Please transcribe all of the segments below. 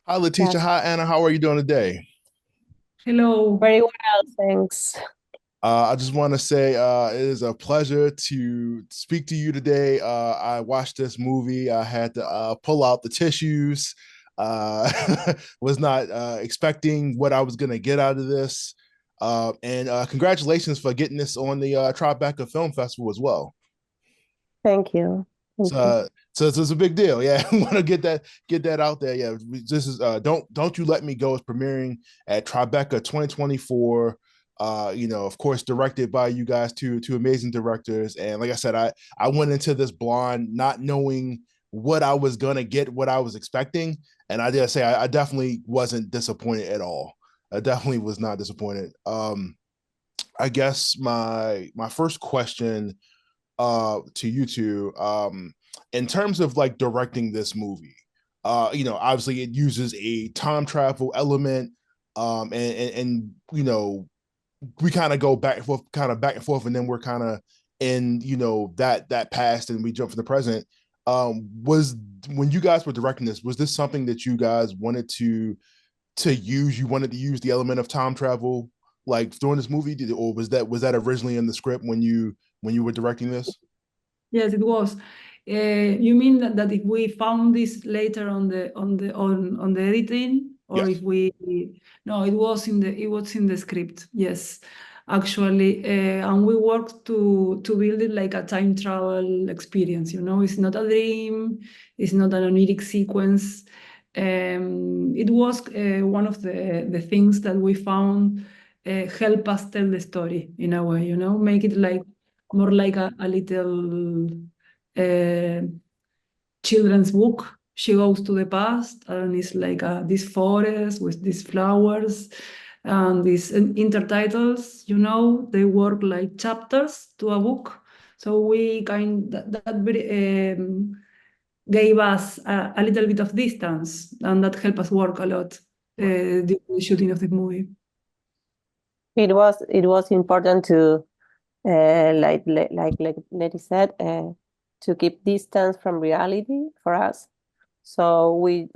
Hi, Leticia. Yes, Hi, Anna. How are you doing today? Hello. very well, thanks. I just want to say it is a pleasure to speak to you today. I watched this movie. I had to pull out the tissues. Was not expecting what I was going to get out of this. And congratulations for getting this on the Tribeca Film Festival as well. Thank you. So, Thank you. it's a big deal. Yeah, I want to get that out there. Yeah, this is don't you let me go is premiering at Tribeca 2024. Of course, directed by you guys, two amazing directors. And like I said, I went into this blind, not knowing what I was gonna get, what I was expecting, and I dare say I definitely wasn't disappointed at all. I definitely was not disappointed. I guess my first question to you two, in terms of like directing this movie, obviously it uses a time travel element, and we kind of go back and forth, and then we're kind of in that past, and we jump from the present. Was When you guys were directing this, was this something that you guys wanted to use? You wanted to use the element of time travel like during this movie, or was that originally in the script when you were directing this? Yes, it was. You mean that if we found this later on the editing, or Yes. if we no, it was in the script. Yes, actually, and we worked to build it like a time travel experience. It's not a dream, it's not an oniric sequence. It was one of the things that we found help us tell the story in a way. Make it like more like a little uh, children's book. She goes to the past, and it's like this forest with these flowers and these intertitles. They work like chapters to a book. So we gave us a little bit of distance, and that helped us work a lot Right. during the shooting of the movie. It was important to like Letty said, to keep distance from reality for us. So we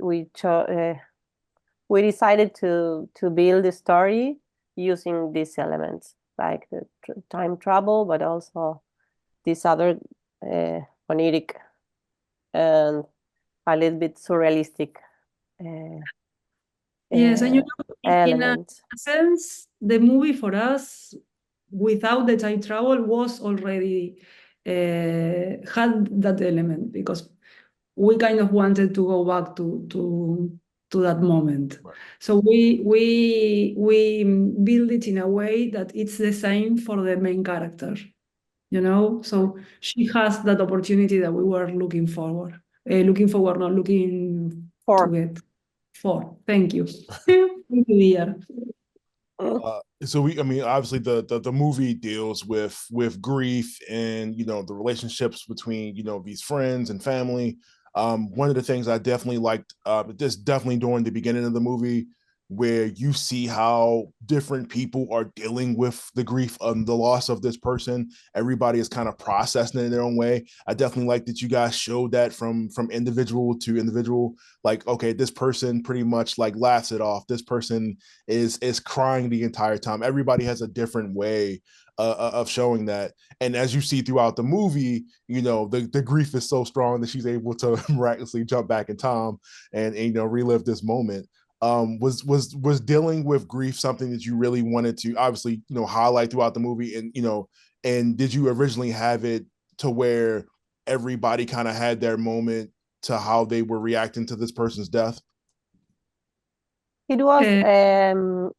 decided to build the story using these elements like the time travel, but also this other uh, oniric and a little bit surrealistic uh, Yes, and uh, in a elements. sense, the movie for us, without the time travel, was already had that element because we kind of wanted to go back to that moment. Right. So we build it in a way that it's the same for the main character. So she has that opportunity that we were not looking to For get for. Thank you. Thank you, dear. So I mean, obviously the movie deals with grief and the relationships between these friends and family. One of the things I definitely liked, just definitely during the beginning of the movie, where you see how different people are dealing with the grief and the loss of this person. Everybody is kind of processing it in their own way. I definitely like that you guys showed that from individual to individual. Like, okay, this person pretty much like laughs it off. This person is crying the entire time. Everybody has a different way of showing that, and as you see throughout the movie, the grief is so strong that she's able to miraculously jump back in time and relive this moment. Was dealing with grief something that you really wanted to obviously highlight throughout the movie, and and did you originally have it to where everybody kind of had their moment to how they were reacting to this person's death? It was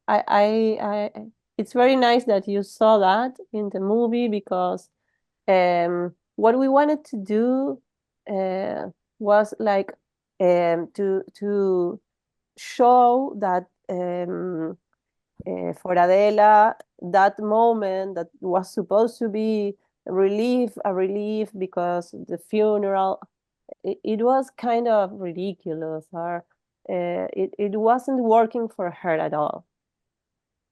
Uh, it's very nice that you saw that in the movie because what we wanted to do was like to show that for Adela that moment that was supposed to be a relief because the funeral it was kind of ridiculous or it wasn't working for her at all,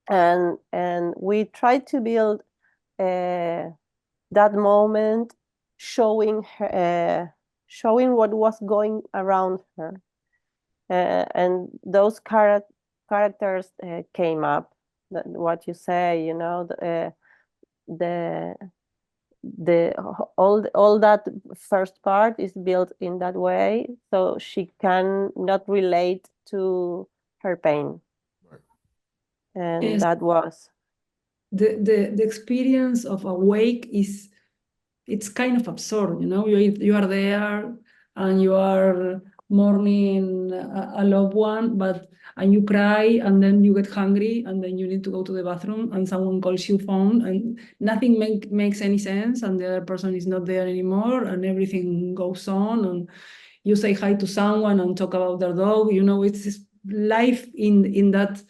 and we tried to build uh, that moment showing her showing what was going around her, and those characters came up. What you say, you know, the all that first part is built in that way, so she can not relate to her pain. Right. And Yes. that was The experience of awake is, it's kind of absurd, you know. You are there and you are mourning a loved one, and you cry, and then you get hungry, and then you need to go to the bathroom, and someone calls you phone, and nothing makes any sense, and the other person is not there anymore, and everything goes on, and you say hi to someone and talk about their dog. You know, it's life in that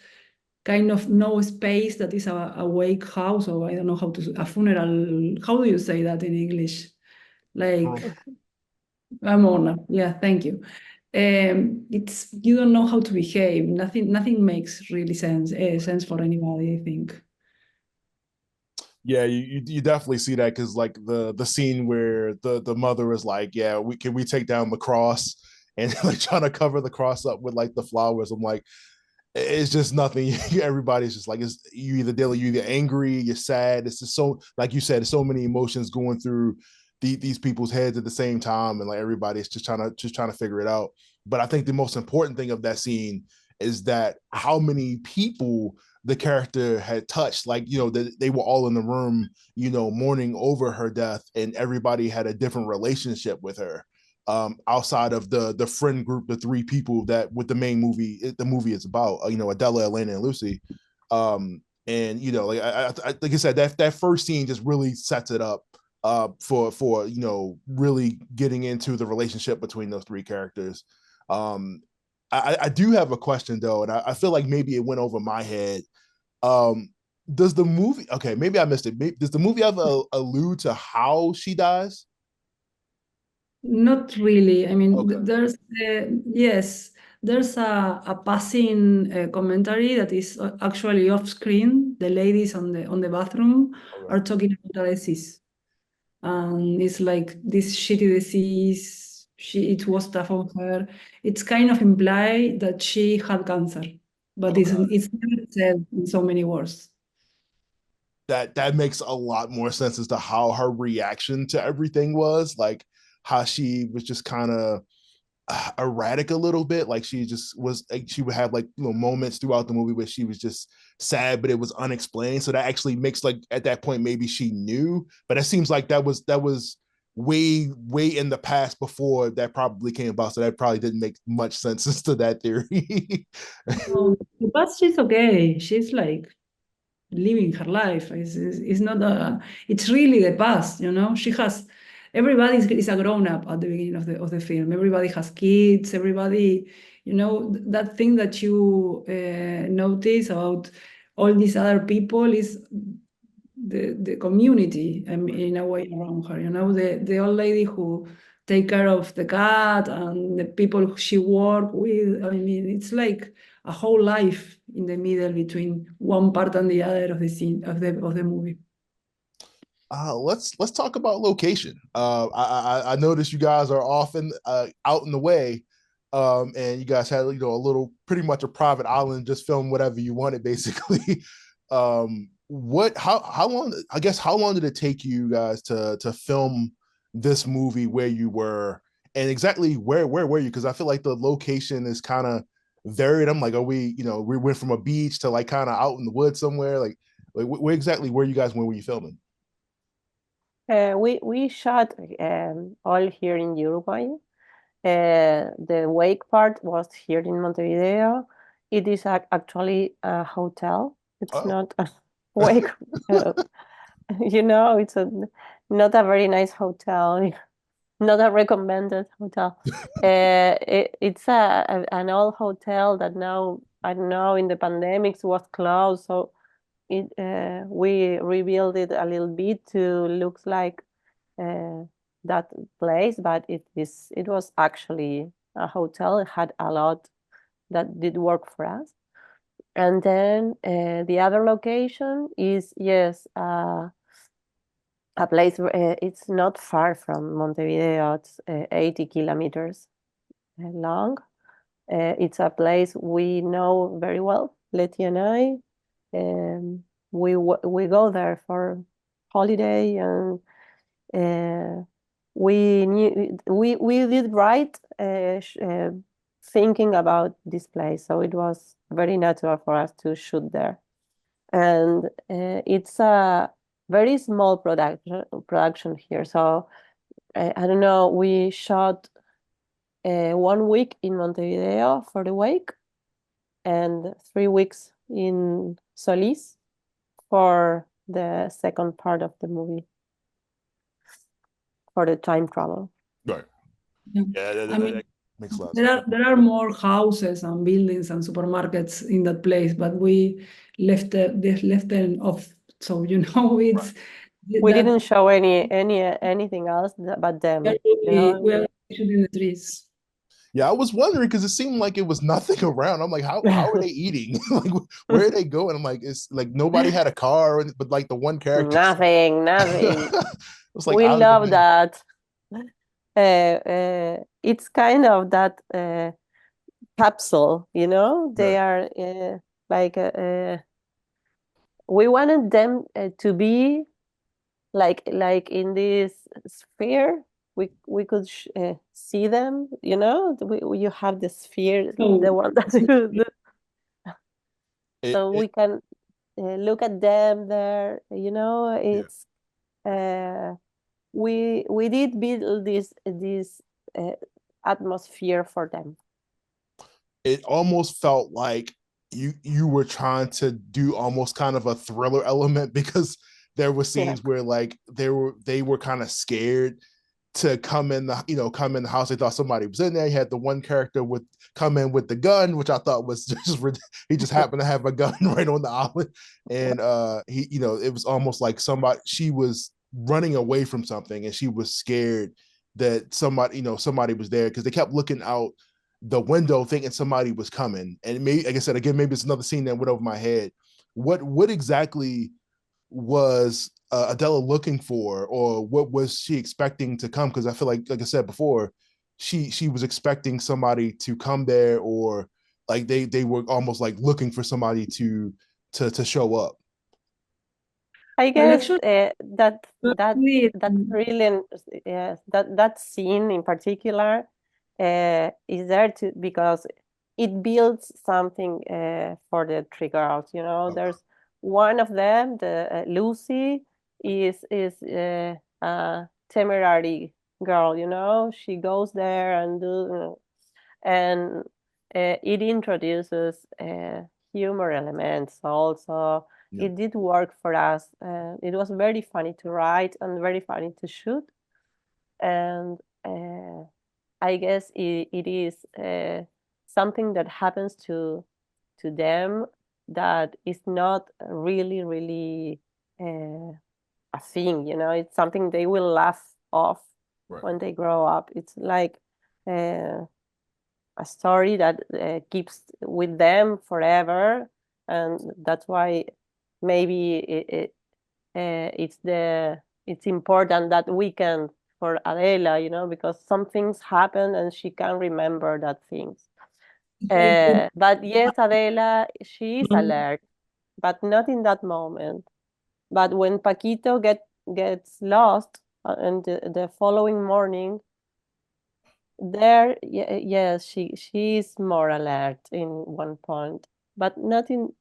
kind of no space that is a wake house, or I don't know how to, a funeral. How do you say that in English? Like a mourner. Yeah, thank you. It's, you don't know how to behave. Nothing makes really sense for anybody, I think. Yeah, you definitely see that, because like the scene where the mother is like, yeah, we take down the cross, and like trying to cover the cross up with like the flowers. I'm like, it's just nothing. Everybody's just like, it's, you either angry, you're sad. It's just so, like you said, there's so many emotions going through these people's heads at the same time, and like everybody's just trying to figure it out. But I think the most important thing of that scene is that how many people the character had touched. Like, you know, they were all in the room, you know, mourning over her death, and everybody had a different relationship with her, outside of the friend group, the three people that with the main movie, the movie is about, you know, Adela, Elena, and Lucy. And you know, like like I said, that first scene just really sets it up for you know, really getting into the relationship between those three characters. Um, I do have a question though, and I feel like maybe it went over my head. Um, does the movie? Okay, maybe I missed it. Does the movie ever allude to how she dies? Not really. I mean, Okay. there's yes, there's a passing commentary that is actually off screen. The ladies on the bathroom Okay. are talking about disease, and it's like this shitty disease. It was tough on her. It's kind of implied that she had cancer, but Okay. it's never said in so many words. That makes a lot more sense as to how her reaction to everything was, like how she was just kind of erratic a little bit. Like she just was, like, she would have like, you know, moments throughout the movie where she was just sad, but it was unexplained. So that actually makes, like, at that point maybe she knew, but it seems like that was way in the past before that probably came about, so that probably didn't make much sense as to that theory. But she's okay. She's like living her life. It's not a, it's really the past, you know. She has, everybody is a grown up at the beginning of the film. Everybody has kids. Everybody, you know, that thing that you notice about all these other people is the community, in a way, around her. You know, the old lady who take care of the cat and the people she work with. I mean, it's like a whole life in the middle between one part and the other of the scene of the movie. Let's talk about location. I noticed you guys are often out in the way, and you guys had, you know, a little, pretty much a private island, just film whatever you wanted, basically. What how long? I guess how long did it take you guys to film this movie where you were, and exactly where were you? Because I feel like the location is kind of varied. I'm like, are we, you know, we went from a beach to like kind of out in the woods somewhere, like where exactly were you guys when were you filming? we shot all here in Uruguay. The wake part was here in Montevideo. It is actually a hotel. It's Oh. not a wake. Uh, you know, it's not a very nice hotel. Not a recommended hotel. It's an old hotel that now, I don't know, in the pandemics was closed. So we rebuilt it a little bit to look like uh, that place, but it was actually a hotel. It had a lot that did work for us. And then the other location is, yes, a place where it's not far from Montevideo. It's 80 kilometers long. It's a place we know very well, Letty and I. We go there for holiday, and we did right thinking about this place, so it was very natural for us to shoot there. And it's a very small production here, so I don't know. We shot 1 week in Montevideo for the wake, and 3 weeks in Solís for the second part of the movie, for the time travel. Right. Yeah. Yeah, that makes a lot of There sense. are more houses and buildings and supermarkets in that place, but we left them off. So it's We didn't show anything else but them. we are shooting the trees. Yeah, I was wondering because it seemed like it was nothing around. I'm like, how are they eating? Like, where are they going? I'm like, it's like nobody had a car, but like the one character. Nothing. It's like We love that. It's kind of that capsule, They are like we wanted them to be like in this sphere. We could see them, you have the sphere, the one that so we can look at them there, it's we did build this atmosphere for them. It almost felt like you were trying to do almost kind of a thriller element, because there were scenes where like they were kind of scared to come in the house. They thought somebody was in there. You had the one character come in with the gun, which I thought was he just happened to have a gun right on the island, and it was almost like she was running away from something, and she was scared that somebody was there, because they kept looking out the window thinking somebody was coming. And maybe, like I said, again, maybe it's another scene that went over my head. What exactly was Adela looking for, or what was she expecting to come? Because I feel like I said before, she was expecting somebody to come there, or like they were almost like looking for somebody to show up. I guess that thrilling, yes, that scene in particular is there because it builds something for the three girls. There's one of them, the Lucy, is a temerary girl. She goes there and it introduces humor elements also. It did work for us. It was very funny to write and very funny to shoot. And I guess it is something that happens to them that is not really, really a thing. It's something they will laugh off when they grow up. It's like a story that keeps with them forever. And that's why maybe it's important that weekend for Adela, because some things happen and she can remember that things. But yes, Adela, she is alert, but not in that moment. But when Paquito gets lost and the following morning, yes, she is more alert in one point, but not in,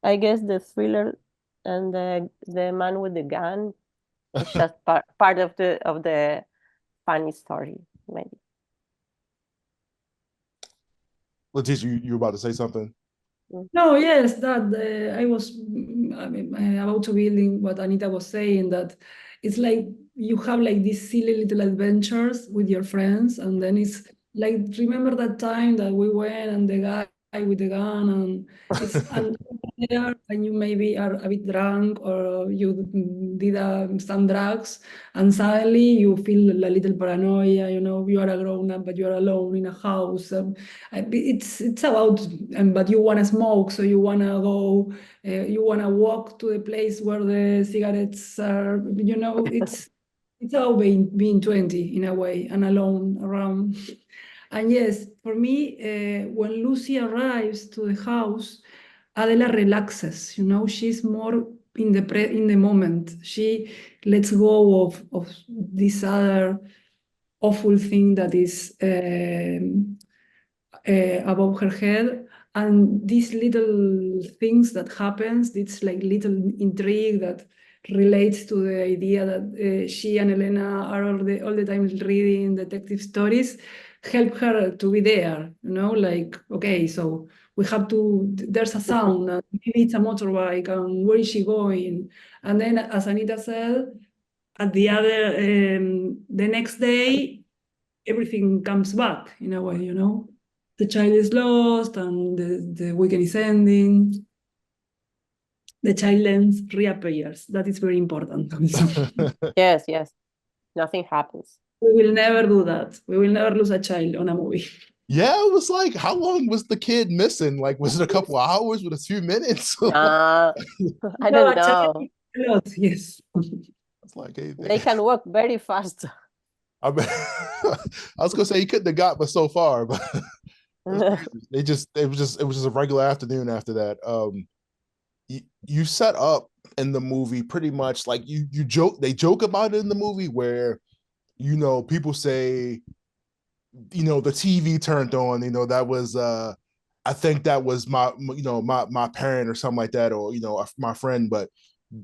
I guess, the thriller and the man with the gun is just part of the funny story, maybe. Leticia, you were about to say something? No, yes, that I was about to build in what Anita was saying, that it's like you have like these silly little adventures with your friends, and then it's like, remember that time that we went and the guy with the gun, and it's and there, and you maybe are a bit drunk, or you did some drugs, and suddenly you feel a little paranoia. You are a grown up, but you are alone in a house. It's about, but you want to smoke, so you want to go, you want to walk to the place where the cigarettes are. It's about being 20 in a way and alone around. And yes, for me, when Lucy arrives to the house, Adela relaxes. You know, she's more in the moment. She lets go of this other awful thing that is above her head, and these little things that happens, this like little intrigue that relates to the idea that she and Elena are all the time reading detective stories, help her to be there, you know, like, okay, so we have to, there's a sound, and maybe it's a motorbike, and where is she going? And then, as Anita said, at the next day, everything comes back in a way, you know. The child is lost and the weekend is ending. The child lens reappears. That is very important also. Yes, yes. Nothing happens. We will never do that. We will never lose a child on a movie. Yeah, it was like, how long was the kid missing? Like, was it a couple of hours? With a few minutes? I No, don't a child know. a lot, yes. It's like, hey, They can walk very fast. I was gonna say he couldn't have got but so far, but it was just a regular afternoon after that. You set up in the movie pretty much like you joke, they joke about it in the movie where, you know, people say, you know, the TV turned on, you know, that was I think that was my, you know, my parent or something like that, or, you know, my friend. But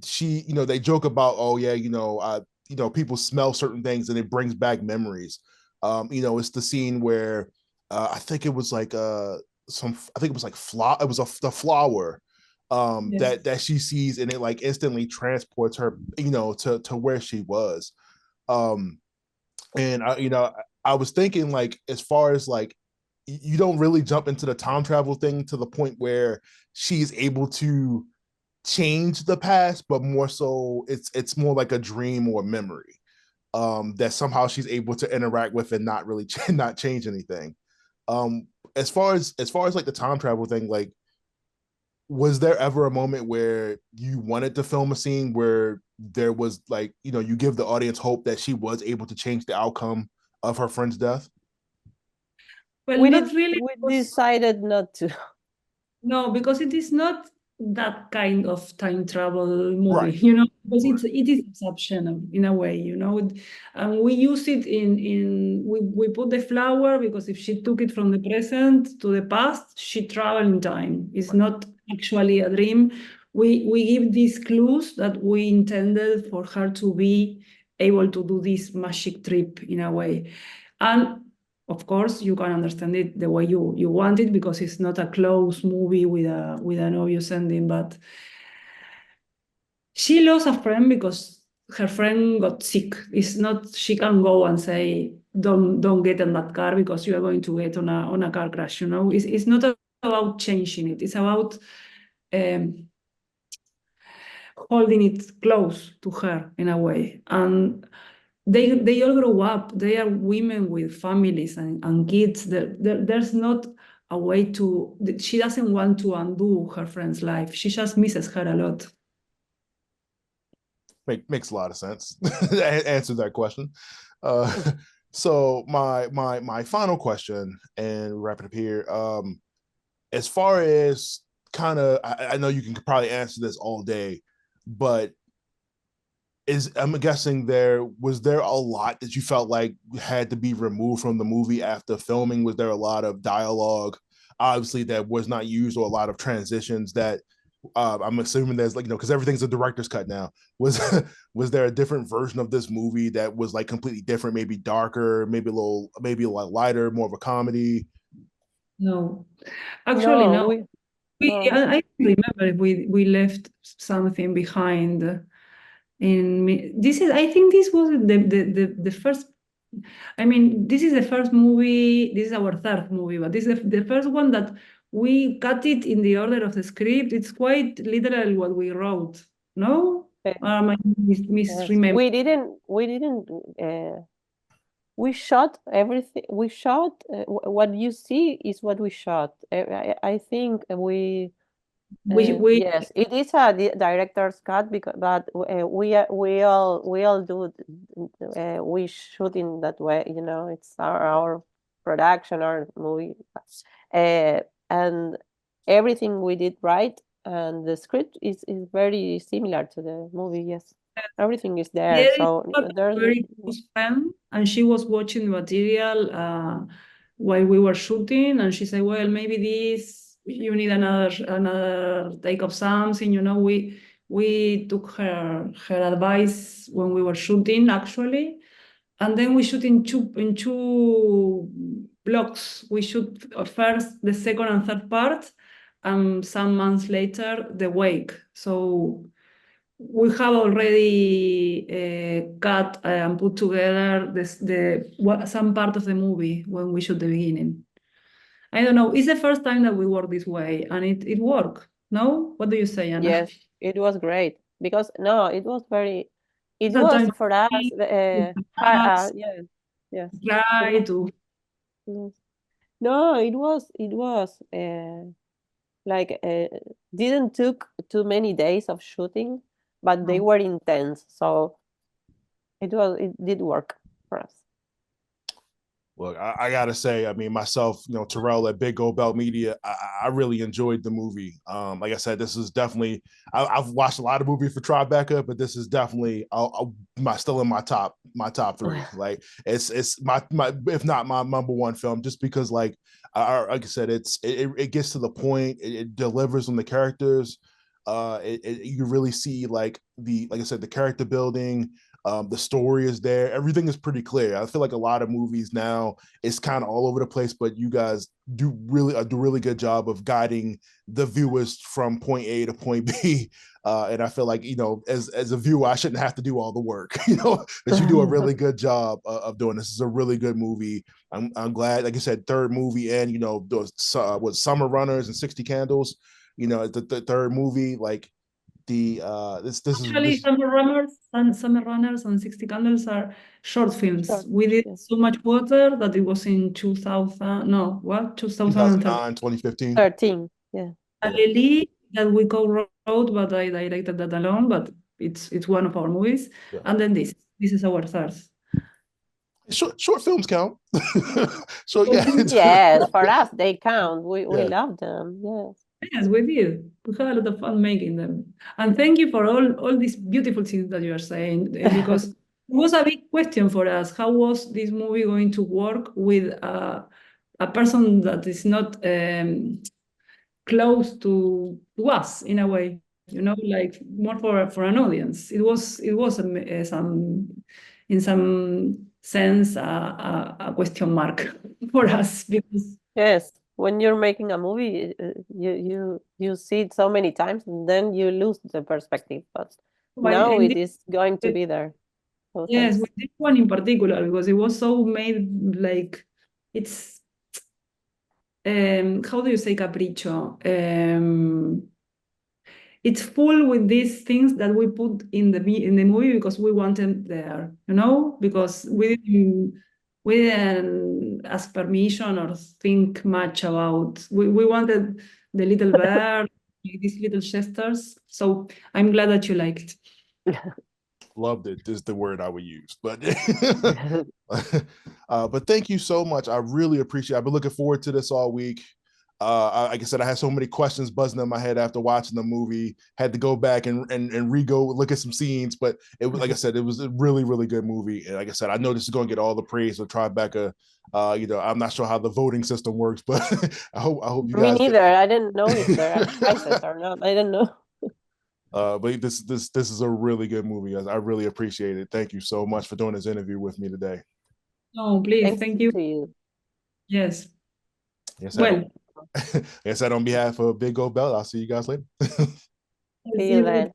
she, you know, they joke about, oh yeah, you know, people smell certain things and it brings back memories. You know, it's the scene where I think it was like I think it was like it was the flower Yes. that she sees, and it like instantly transports her, you know, to where she was. And you know, I was thinking, like, as far as like, you don't really jump into the time travel thing to the point where she's able to change the past, but more so it's more like a dream or a memory that somehow she's able to interact with and not really not change anything. As far as like the time travel thing, like, was there ever a moment where you wanted to film a scene where there was, like, you know, you give the audience hope that she was able to change the outcome of her friend's death? Well, We not really. decided not to. No, because it is not that kind of time travel movie, Right. you know, because Right. it is exceptional in a way, you know. And we use it we put the flower because if she took it from the present to the past, she traveled in time. It's Right. not actually a dream. We give these clues that we intended for her to be able to do this magic trip in a way. And of course, you can understand it the way you want it because it's not a closed movie with an obvious ending. But she lost a friend because her friend got sick. It's not she can go and say don't get in that car because you are going to get on a car crash. You know, it's not about changing it. It's about holding it close to her in a way. And they all grow up. They are women with families and kids. There's not a way to. She doesn't want to undo her friend's life. She just misses her a lot. Makes a lot of sense. Answer that question. So my final question, and wrap it up here. As far as kind of, I know you can probably answer this all day, but I'm guessing was there a lot that you felt like had to be removed from the movie after filming? Was there a lot of dialogue, obviously, that was not used, or a lot of transitions that I'm assuming there's, like, you know, because everything's a director's cut now. Was was there a different version of this movie that was like completely different, maybe darker, maybe a lot lighter, more of a comedy? No, actually, No, no. no. I remember if we left something behind. This is, I think this was the first. I mean, this is the first movie. This is our third movie, but this is the first one that we cut it in the order of the script. It's quite literal what we wrote. No, I misremember. We didn't. We shot everything. We shot what you see is what we shot. I think We yes, it is a director's cut because, but we all do we shoot in that way. You know, it's our production or movie, and everything we did right, and the script is very similar to the movie. Yes, everything is there. Yeah, So it's a there's very close friend, and she was watching the material while we were shooting, and she said, "Well, maybe this you need another take of something." You know, we took her advice when we were shooting actually, and then we shoot in two blocks. We shoot first the second and third part, and some months later the wake. So we have already cut and put together some part of the movie when we shoot the beginning. I don't know. It's the first time that we work this way, and it worked. No, what do you say, Anna? yes, it was great because no, it was very. It was Sometimes for us. we Yeah, yes. It try was. to. Yes. No, it was like didn't took too many days of shooting, but they No. were intense, so it did work for us. Look, I gotta say, I mean, myself, Terrell at Big Gold Belt Media, I really enjoyed the movie. Like I said, this is definitely, I've watched a lot of movies for Tribeca, but this is definitely still in my top three. Like it's my if not my number one film, just because like I said, it gets to the point, it delivers on the characters. You really see like I said, the character building. The story is there. Everything is pretty clear. I feel like a lot of movies now, it's kind of all over the place, but you guys do really good job of guiding the viewers from point A to point B. And I feel like, as a viewer, I shouldn't have to do all the work, but you do a really good job of doing this. This is a really good movie. I'm glad, like I said, third movie, and, those Summer Runners and 60 Candles, the third movie, like, Actually, Summer Runners and 60 Candles are short films. Sure. We did Yes. So Much Water that it was in 2000, no, what? 2013. 2009, 2015. 13. Yeah. Adela that we co-wrote, but I directed that alone, but it's one of our movies. Yeah. And then this is our third. Short films count. So yeah. Yes, for us they count. We Yeah. love them. Yes. Yes, we did. We had a lot of fun making them. And thank you for all these beautiful things that you are saying, because it was a big question for us. How was this movie going to work with a person that is not close to us in a way, like more for an audience. It was in some sense a question mark for us, because Yes. When you're making a movie, you see it so many times, and then you lose the perspective. But now in it is going to this, be there. So yes, thanks. with this one in particular, because it was so made like it's how do you say capricho? It's full with these things that we put in the movie because we want them there, because we didn't ask permission or think much about. We wanted the little bird, these little gestures. So I'm glad that you liked. Loved it is the word I would use, but but thank you so much. I really appreciate it. I've been looking forward to this all week. Like I said, I had so many questions buzzing in my head after watching the movie. Had to go back and re-go look at some scenes, but it was, like I said, it was a really, really good movie. And like I said, I know this is going to get all the praise of Tribeca. I'm not sure how the voting system works, but I hope you Me guys. neither. I didn't know if there are prizes or not. I don't know. But this is a really good movie. I really appreciate it. Thank you so much for doing this interview with me today. No, please, Thanks thank you. to you. Yes. Yes, Well, like I said, on behalf of Big Gold Belt, I'll see you guys later. See you then.